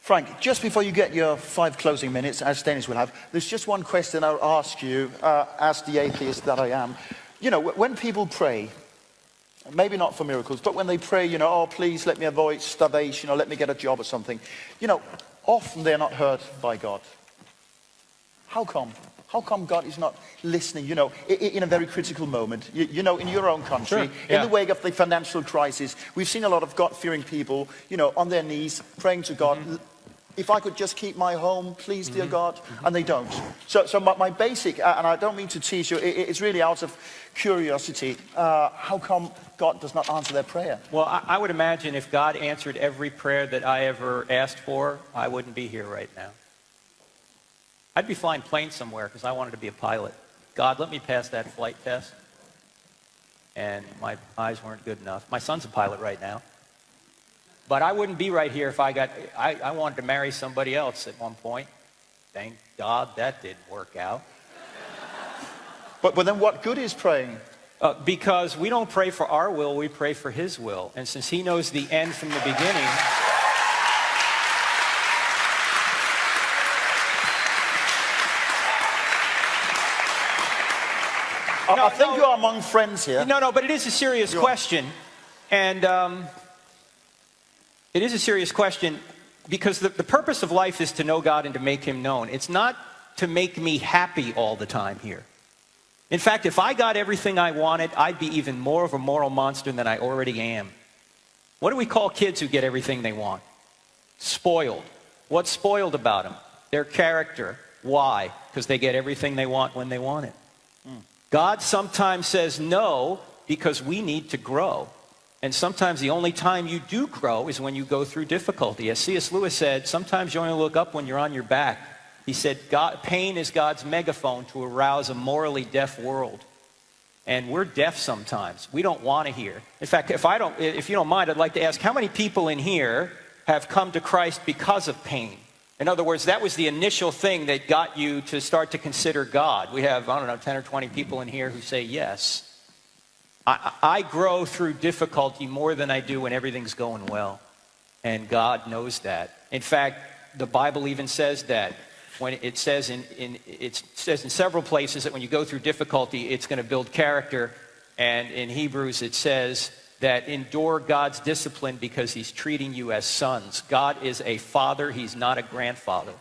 Frank, just before you get your 5 closing minutes, as Dennis will have, there's just one question I'll ask you, as the atheist that I am. You know, when people pray, maybe not for miracles, but when they pray, you know, oh, please let me avoid starvation or let me get a job or something, you know, often they're not heard by God. How come? How come God is not listening, you know, in a very critical moment? You know, in your own country, in the wake of the financial crisis, we've seen a lot of God-fearing people, you know, on their knees, praying to God, if I could just keep my home, please, dear God, and they don't. So my basic, and I don't mean to tease you, it's really out of curiosity, how come God does not answer their prayer? Well, I would imagine if God answered every prayer that I ever asked for, I wouldn't be here right now. I'd be flying planes somewhere because I wanted to be a pilot. God, let me pass that flight test. And my eyes weren't good enough. My son's a pilot right now. But I wouldn't be right here if I wanted to marry somebody else at one point. Thank God that didn't work out. But then what good is praying? Because we don't pray for our will, we pray for His will. And since He knows the end from the beginning... I think you're among friends here. No, but it is a serious question. And it is a serious question because the purpose of life is to know God and to make Him known. It's not to make me happy all the time here. In fact, if I got everything I wanted, I'd be even more of a moral monster than I already am. What do we call kids who get everything they want? Spoiled. What's spoiled about them? Their character. Why? Because they get everything they want when they want it. God sometimes says no because we need to grow. And sometimes the only time you do grow is when you go through difficulty. As C.S. Lewis said, sometimes you only look up when you're on your back. He said, pain is God's megaphone to arouse a morally deaf world. And we're deaf sometimes. We don't want to hear. In fact, if you don't mind, I'd like to ask, how many people in here have come to Christ because of pain? In other words, that was the initial thing that got you to start to consider God. We have, 10 or 20 people in here who say yes. I grow through difficulty more than I do when everything's going well. And God knows that. In fact, the Bible even says that. When it says in several places that when you go through difficulty, it's going to build character. And in Hebrews, it says that endure God's discipline because He's treating you as sons. God is a father. He's not a grandfather.